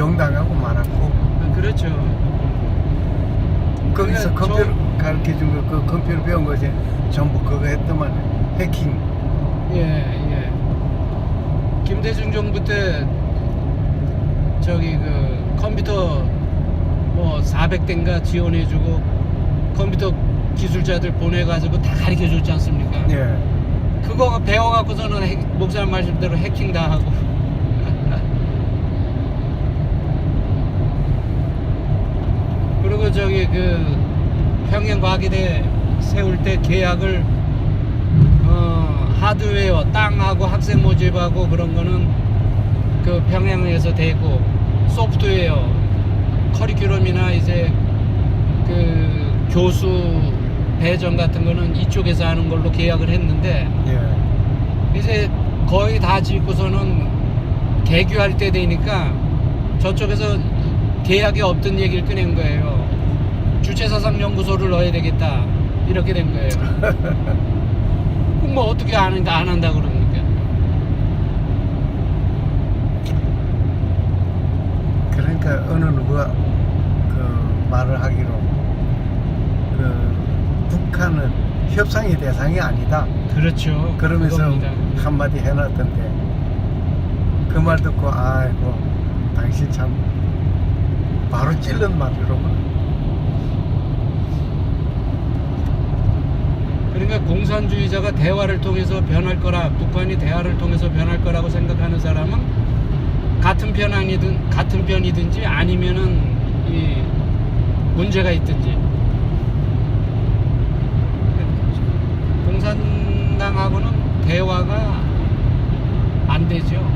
이용당하고 말았고. 그렇죠. 거기서 그러니까 컴퓨터 가르쳐준 거, 그 컴퓨터 배운 거지. 전부 그거 했더만 해킹. 예. 김대중 정부 때 저기 그 컴퓨터 뭐 400대인가 지원해주고 컴퓨터 기술자들 보내가지고 다 가르쳐줬지 않습니까? 예. 그거 배워갖고서는 목사님 말씀대로 해킹 다 하고. 그리고 저기 그 평양과기대 세울 때 계약을 하드웨어 땅하고 학생 모집하고 그런 거는 그 평양에서 되고, 소프트웨어 커리큘럼이나 이제 그 교수 배정 같은 거는 이쪽에서 하는 걸로 계약을 했는데, 예. 이제 거의 다 짓고서는 개교할 때 되니까 저쪽에서 계약이 없던 얘기를 꺼낸 거예요. 주체사상 연구소를 넣어야 되겠다, 이렇게 된 거예요. 그럼 뭐 어떻게 안 한다 그러니까. 그러니까 어느 누가 그 말을 하기로 그 북한은 협상의 대상이 아니다. 그렇죠. 그러면서 그겁니다. 한마디 해놨던데, 그 말 듣고 아이고 당신 참 바로 찔른 말이로구나. 그러니까 공산주의자가 대화를 통해서 변할 거라, 북한이 대화를 통해서 변할 거라고 생각하는 사람은 같은 편이든지 아니면은 이 문제가 있든지. 공산당하고는 대화가 안 되죠.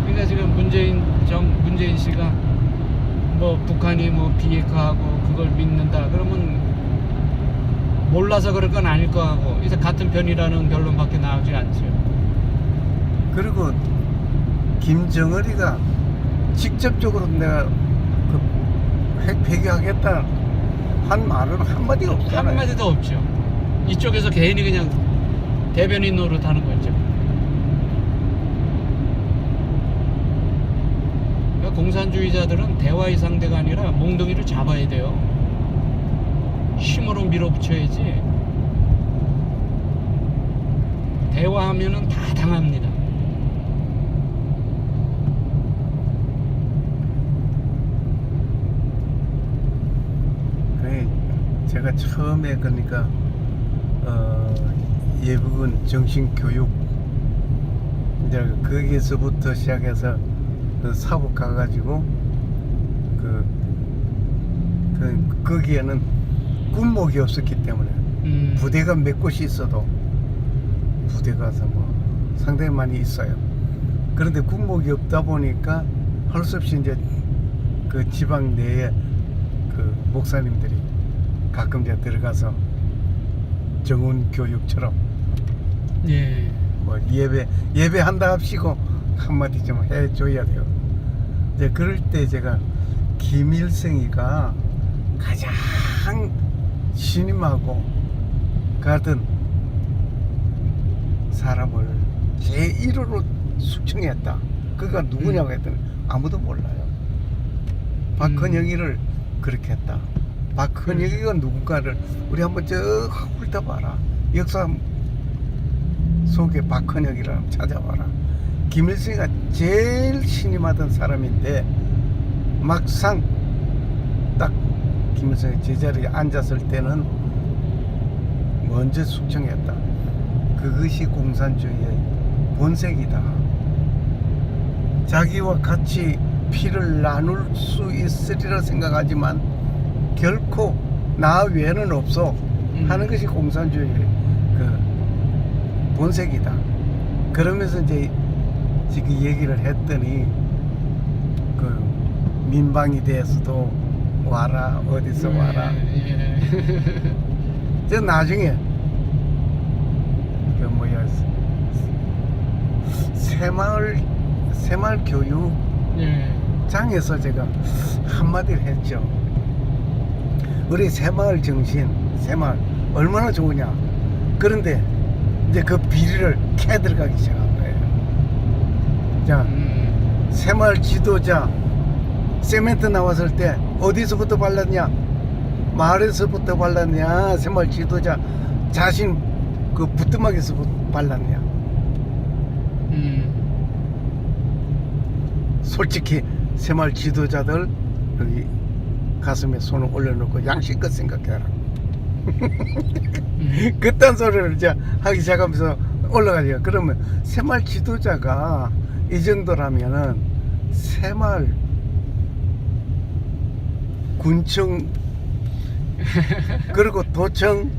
그러니까 지금 문재인 씨가 뭐 북한이 뭐 비핵화하고 그걸 믿는다 그러면 몰라서 그럴 건 아닐 거 하고, 이제 같은 편이라는 결론밖에 나오지 않죠. 그리고 김정은이가 직접적으로 내가 그 핵 폐기하겠다 한 말은 한마디가 없잖아요. 한마디도 없죠. 이쪽에서 개인이 그냥 대변인 노릇하는 거죠. 그러니까 공산주의자들은 대화의 상대가 아니라 몽둥이를 잡아야 돼요. 힘으로 밀어붙여야지. 대화하면은 다 당합니다. 제가 처음에 그러니까 예비군 정신교육 이제 거기에서부터 시작해서 그 사복 가가지고 거기에는 군목이 없었기 때문에 부대가 몇 곳이 있어도 부대 가서 뭐 상당히 많이 있어요. 그런데 군목이 없다 보니까 할 수 없이 이제 그 지방 내에 그 목사님들이 가끔 이제 들어가서 정원 교육처럼 예. 뭐 예배한다 합시고 한마디 좀 해줘야 돼요. 이제 그럴 때 제가 김일성이가 가장 신임하고 가던 사람을 제1호로 숙청했다. 그가 누구냐고 했더니 아무도 몰라요. 박헌영이를 그렇게 했다. 박헌영이가 누군가를 우리 한번 쭉 훑어봐라. 역사 속에 박헌영이를 찾아봐라. 김일성이가 제일 신임하던 사람인데 막상 딱 김일성이 제자리에 앉았을 때는 먼저 숙청했다. 그것이 공산주의의 본색이다. 자기와 같이 피를 나눌 수 있으리라 생각하지만 결코 나 외에는 없어 하는 것이 공산주의의 그 본색이다. 그러면서 이제 지금 얘기를 했더니 그 민방위 대에서도 와라, 어디서 와라. 저 나중에 그 뭐야 새마을 교육장에서 제가 한마디를 했죠. 우리 새마을 정신, 새마을 얼마나 좋으냐. 그런데 이제 그 비리를 캐 들어가기 시작한 거예요. 자, 새마을 지도자 세멘트 나왔을 때 어디서부터 발랐냐? 마을에서부터 발랐냐? 새마을 지도자 자신 그 부뚜막에서부터 발랐냐? 솔직히 새마을 지도자들 여기 가슴에 손을 올려놓고 양심껏 생각해라. 그딴 소리를 이제 하기 시작하면서 올라가죠. 그러면 새마을 지도자가 이 정도라면은 새마을 군청 그리고 도청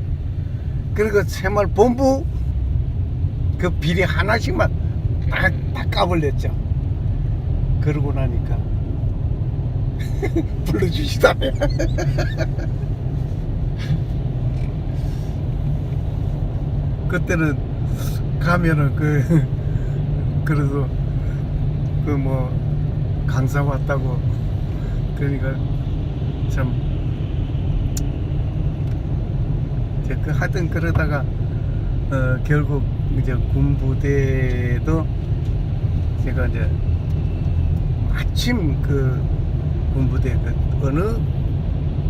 그리고 새마을 본부 그 비리 하나씩만 딱 까불렸죠. 그러고 나니까 불러주시다며. 그때는 가면은 그래도 그 뭐 강사 왔다고 그러니까 참 이제 그 하여튼 그러다가 결국 이제 군부대도 제가 이제 마침 그 군부대 그 어느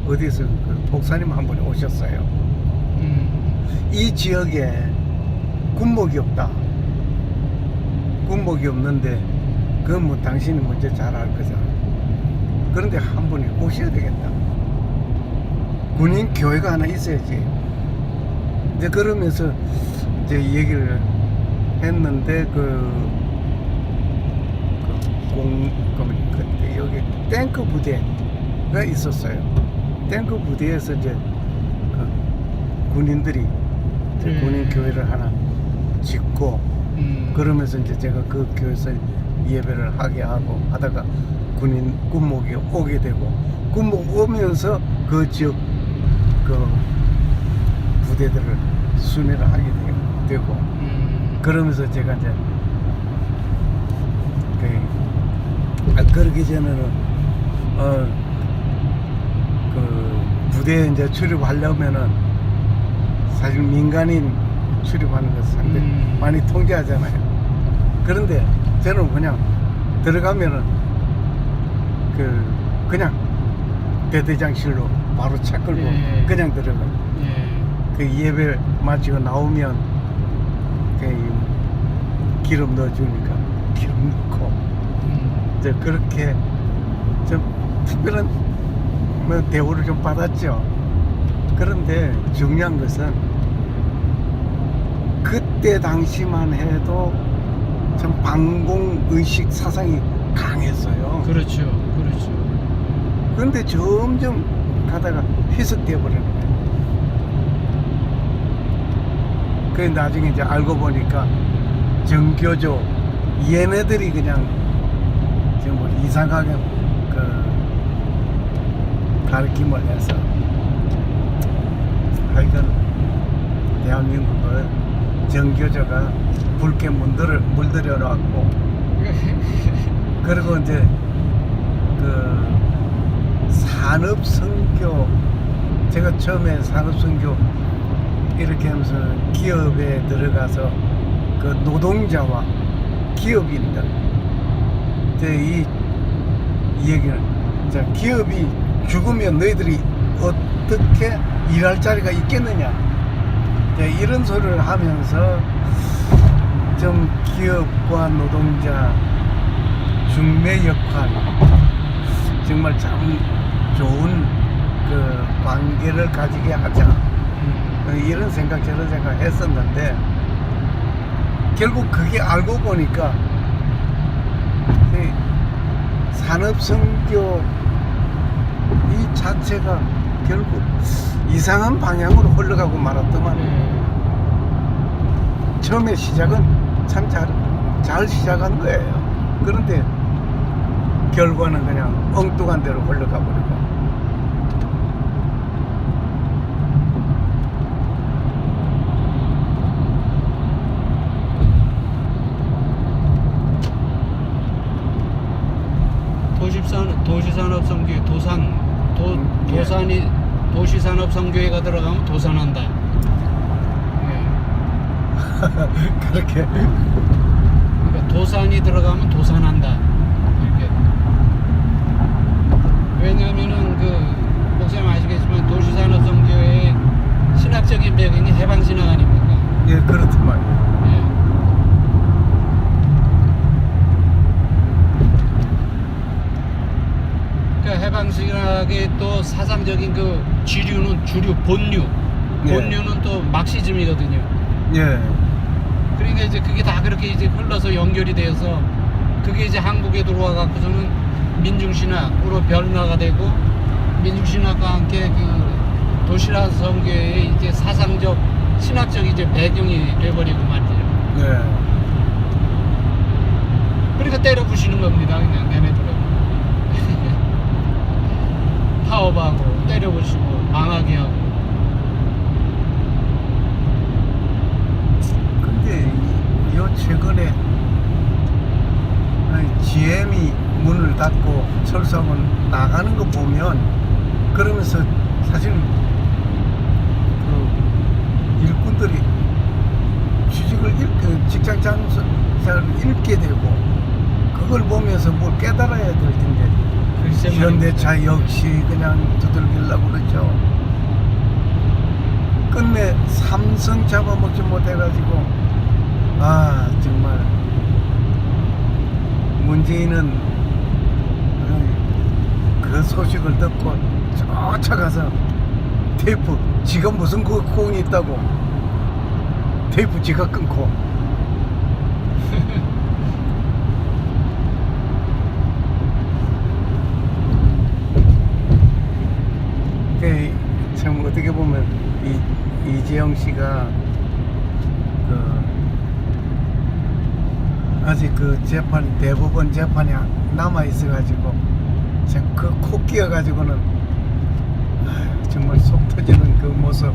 어디서 그 목사님 한 분이 오셨어요. 이 지역에 군목이 없다. 군목이 없는데 그건 뭐 당신이 먼저 잘 알 거잖아. 그런데 한 분이 오셔야 되겠다. 군인 교회가 하나 있어야지. 이제 그러면서 이제 얘기를 했는데 그때 여기 탱크 부대가 있었어요. 탱크 부대에서 이제 그 군인들이 이제 군인 교회를 하나 짓고 그러면서 이제 제가 그 교회에서 예배를 하게 하고 하다가 군목이 오게 되고 군목 오면서 그 지역 그 부대들을 순회를 하게 되고 그러면서 제가 이제 그러기 전에는 그 부대에 이제 출입하려면은 사실 민간인 출입하는 것은 상당히 많이 통제하잖아요. 그런데 저는 그냥 들어가면은 그냥 대대장실로 바로 차 끌고 그냥 들어가요. 그 예배 마치고 나오면 기름 넣어주니까 기름 넣고 이제 그렇게 좀 특별한 뭐 대우를 좀 받았죠. 그런데 중요한 것은 그때 당시만 해도 참 반공의식 사상이 강했어요. 그렇죠. 그렇죠. 그런데 점점 가다가 희석되어 버리는 거예요. 그 나중에 이제 알고 보니까 정교조 얘네들이 그냥 정말 이상하게 가르침을 해서 하여간 대한민국을 정교조가 붉게 물들여 놨고 그리고 이제 산업선교 제가 처음에 산업선교 이렇게 하면서 기업에 들어가서 그 노동자와 기업인들 이 얘기를 자 기업이 죽으면 너희들이 어떻게 일할 자리가 있겠느냐 이런 소리를 하면서 좀 기업과 노동자 중매 역할 정말 참 좋은 그 관계를 가지게 하자 이런 생각 저런 생각 했었는데 결국 그게 알고 보니까 산업선교 이 자체가 결국 이상한 방향으로 흘러가고 말았더만 처음에 시작은 참 잘 시작한 거예요. 그런데 결과는 그냥 엉뚱한 대로 흘러가 버리고 도시산업선교회 도산이 도시산업선교회가 들어가면 도산한다. 그렇게 그러니까 도산이 들어가면 도산한다. 이렇게. 왜냐하면은 그 목사님 아시겠지만 도시산업선교회의 신학적인 배경이 해방신학 아닙니까? 예, 그렇더만. 예. 그러니까 해방신학의 또 사상적인 그 주류, 예. 본류는 또 막시즘이거든요. 예. 그러니까 이제 그게 다 그렇게 이제 흘러서 연결이 되어서 그게 이제 한국에 들어와 갖고서는 민중신학으로 변화가 되고 민중신학과 함께 그 도시락 선교의 이제 사상적 신학적 이제 배경이 돼버리고 말이죠. 예. 그러니까 때려 부시는 겁니다. 그냥 걔네들은 파업하고 때려 부시고 망하게 하고. 근데 요 최근에 GM이 문을 닫고 철성은 나가는 거 보면 그러면서 사실 그 일꾼들이 취직을 직장 장소를 잃게 되고 그걸 보면서 뭘 깨달아야 될 텐데 글쎄 현대차 역시 그냥 두들기려고 그러죠. 끝내 삼성 잡아먹지 못해가지고 아 정말 문재인은 그 소식을 듣고 쫓아가서 테이프 지가 무슨 그 콩이 있다고 테이프 지가 끊고 참 어떻게 보면 이재영 씨가 그 아직 그 재판 대법원 재판이 남아 있어가지고 참 그 코 끼어가지고는 정말 속 터지는 그 모습.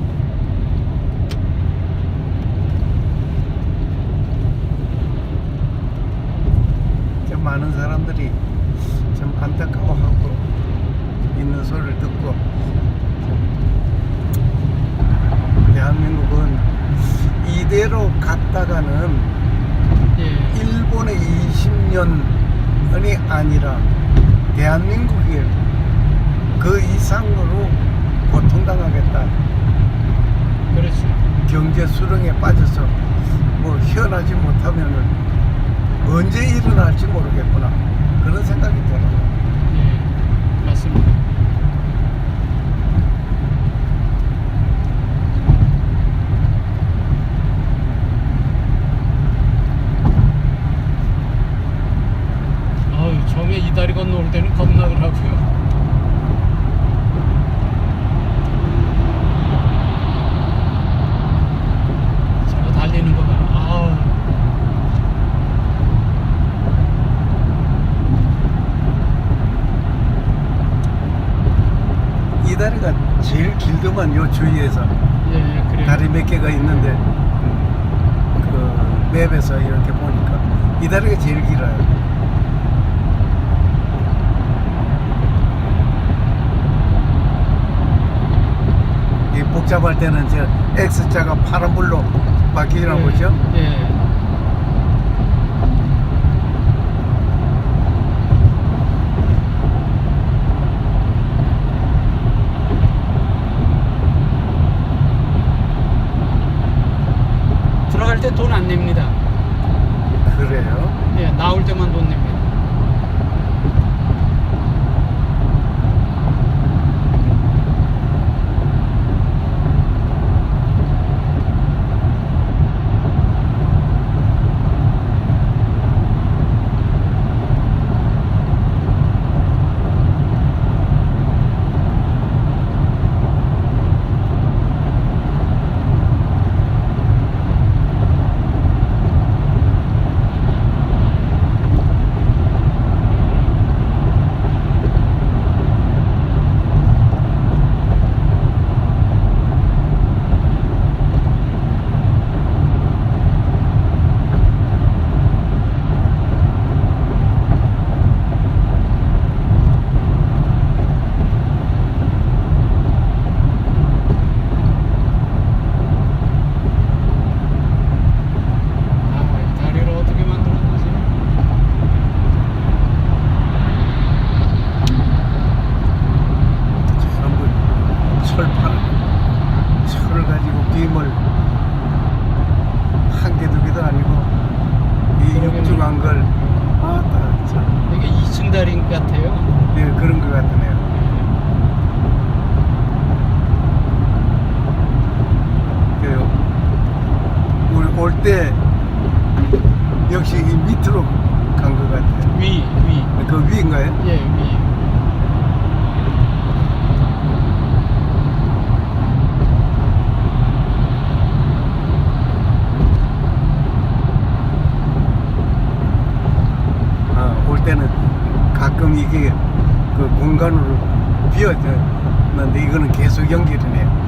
참 많은 사람들이 참 안타까워하고 있는 소리를 듣고 대한민국은 이대로 갔다가는 예. 일본의 20년이 아니라 대한민국이 그 이상으로 고통당하겠다. 그렇죠. 경제 수렁에 빠져서 뭐 헤어나지 못하면은 언제 일어날지 모르겠구나. 그런 생각이 들어요. 예. 맞습니다. 처음에 이 다리 건너올 때는 겁나더라고요. 저거 달리는 거 봐. 아우. 이 다리가 제일 길더만 요 주위에서. 예, 그래요. 다리 몇 개가 있는데 그 맵에서 이렇게 보니까 이 다리가 제일 길어요. 이 복잡할 때는 저 X자가 파란불로 바뀌나 보죠? 예. 들어갈 때 돈 안 냅니다. 그래요? 예, 나올 때만 돈 냅니다. 중간으로 비었는데 이거는 계속 연결이네요.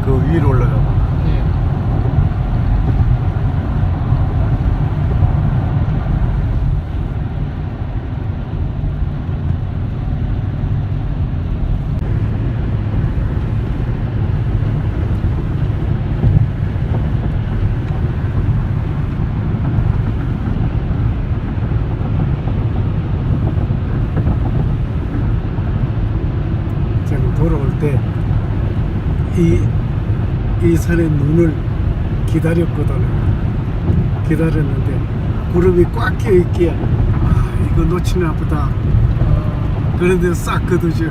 그 위로 올라가고. 네. 제가 돌아올 때 이 산의 눈을 기다렸는데 구름이 꽉 껴 있기에 이거 놓치나 보다. 그런데 싹 거두죠.